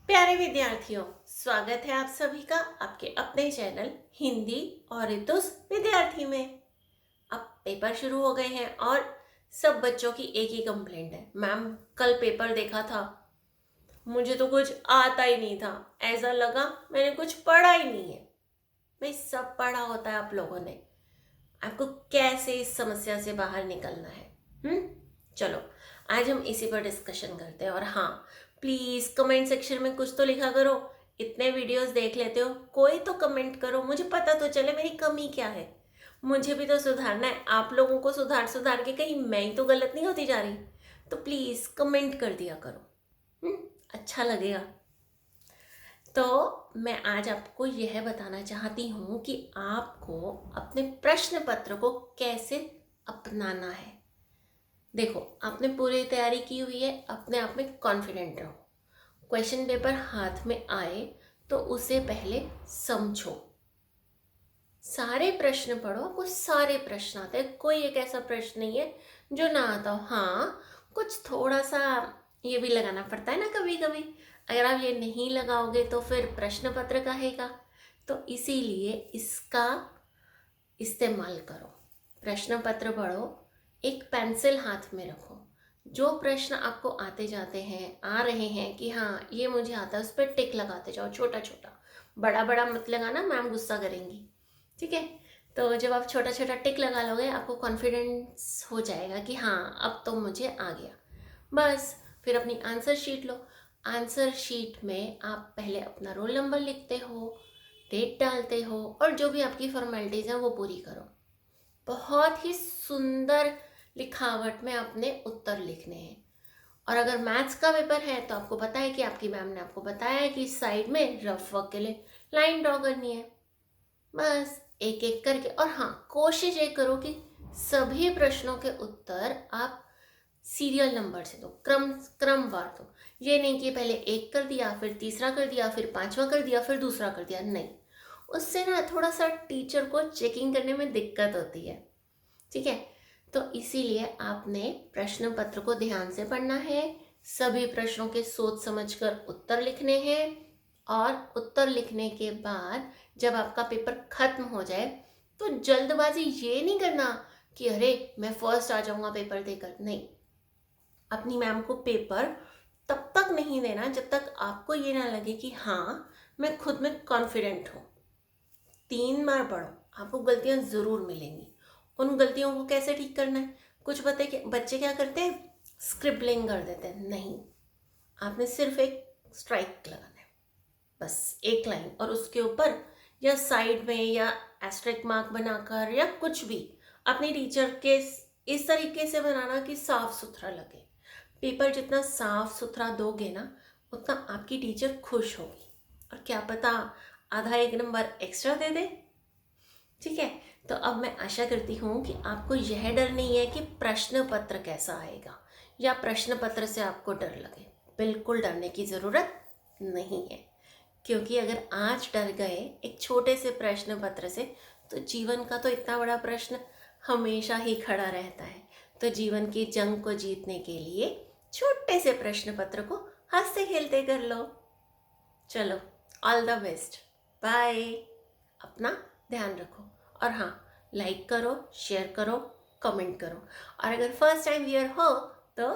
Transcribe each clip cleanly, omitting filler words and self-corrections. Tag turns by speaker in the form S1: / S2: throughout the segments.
S1: प्यारे विद्यार्थियों, स्वागत है आप सभी का आपके अपने चैनल हिंदी और रितुस विद्यार्थी में। अब पेपर शुरू हो गए हैं और सब बच्चों की एक ही कंप्लेंट है, मैम कल पेपर देखा था, मुझे तो कुछ आता ही नहीं था, ऐसा लगा मैंने कुछ पढ़ा ही नहीं है। भाई सब पढ़ा होता है आप लोगों ने, आपको कैसे इस समस्या से बाहर निकलना है। चलो आज हम इसी पर डिस्कशन करते हैं। और हाँ, प्लीज कमेंट सेक्शन में कुछ तो लिखा करो। इतने वीडियोस देख लेते हो, कोई तो कमेंट करो, मुझे पता तो चले मेरी कमी क्या है। मुझे भी तो सुधारना है, आप लोगों को सुधार सुधार के कहीं मैं ही तो गलत नहीं होती जा रही। तो प्लीज कमेंट कर दिया करो, अच्छा लगेगा। तो मैं आज आपको यह बताना चाहती हूँ कि आपको अपने प्रश्न पत्र को कैसे अपनाना है। देखो, आपने पूरी तैयारी की हुई है, अपने आप में कॉन्फिडेंट रहो। क्वेश्चन पेपर हाथ में आए तो उसे पहले समझो, सारे प्रश्न पढ़ो। आपको सारे प्रश्न आते हैं, कोई एक ऐसा प्रश्न नहीं है जो ना आता हो। हाँ, कुछ थोड़ा सा ये भी लगाना पड़ता है ना कभी कभी। अगर आप ये नहीं लगाओगे तो फिर प्रश्न पत्र कहेगा, तो इसीलिए इसका इस्तेमाल करो। प्रश्न पत्र पढ़ो, एक पेंसिल हाथ में रखो, जो प्रश्न आपको आते जाते हैं, आ रहे हैं कि हाँ ये मुझे आता है, उस पर टिक लगाते जाओ, छोटा छोटा। बड़ा बड़ा मत लगाना, मैम गुस्सा करेंगी, ठीक है। तो जब आप छोटा छोटा टिक लगा लोगे, आपको कॉन्फिडेंस हो जाएगा कि हाँ अब तो मुझे आ गया। बस फिर अपनी आंसर शीट लो। आंसर शीट में आप पहले अपना रोल नंबर लिखते हो, डेट डालते हो, और जो भी आपकी फॉर्मेलिटीज़ हैं वो पूरी करो। बहुत ही सुंदर लिखावट में अपने उत्तर लिखने हैं। और अगर मैथ्स का पेपर है तो आपको पता है कि आपकी मैम ने आपको बताया है कि साइड में रफ वर्क के लिए लाइन ड्रॉ करनी है। बस एक एक करके। और हाँ, कोशिश ये करो कि सभी प्रश्नों के उत्तर आप सीरियल नंबर से दो, क्रमवार दो। ये नहीं कि पहले एक कर दिया, फिर तीसरा कर दिया, फिर पांचवा कर दिया, फिर दूसरा कर दिया। नहीं, उससे ना थोड़ा सा टीचर को चेकिंग करने में दिक्कत होती है, ठीक है। तो इसीलिए आपने प्रश्न पत्र को ध्यान से पढ़ना है, सभी प्रश्नों के सोच समझकर उत्तर लिखने हैं। और उत्तर लिखने के बाद जब आपका पेपर खत्म हो जाए तो जल्दबाजी ये नहीं करना कि अरे मैं फर्स्ट आ जाऊंगा पेपर देकर। नहीं, अपनी मैम को पेपर तब तक नहीं देना जब तक आपको ये ना लगे कि हाँ मैं खुद में कॉन्फिडेंट हूँ। 3 बार पढ़ो, आपको गलतियाँ ज़रूर मिलेंगी। उन गलतियों को कैसे ठीक करना है, कुछ बच्चे क्या करते हैं, स्क्रिबलिंग कर देते हैं। नहीं, आपने सिर्फ एक स्ट्राइक लगाना है, बस एक लाइन, और उसके ऊपर या साइड में या एस्ट्रिक मार्क बनाकर या कुछ भी अपने टीचर के इस तरीके से बनाना कि साफ सुथरा लगे। पेपर जितना साफ सुथरा दोगे ना, उतना आपकी टीचर खुश होगी, और क्या पता आधा एक नंबर एक्स्ट्रा दे दे, ठीक है। तो अब मैं आशा करती हूँ कि आपको यह डर नहीं है कि प्रश्न पत्र कैसा आएगा या प्रश्न पत्र से आपको डर लगे। बिल्कुल डरने की ज़रूरत नहीं है, क्योंकि अगर आज डर गए एक छोटे से प्रश्न पत्र से, तो जीवन का तो इतना बड़ा प्रश्न हमेशा ही खड़ा रहता है। तो जीवन की जंग को जीतने के लिए छोटे से प्रश्न पत्र को हंसते खेलते कर लो। चलो, ऑल द बेस्ट, बाय। अपना ध्यान रखो, और हाँ, लाइक करो, शेयर करो, कमेंट करो। और अगर फर्स्ट टाइम व्यूअर हो तो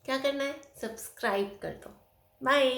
S1: क्या करना है, सब्सक्राइब कर दो। बाय।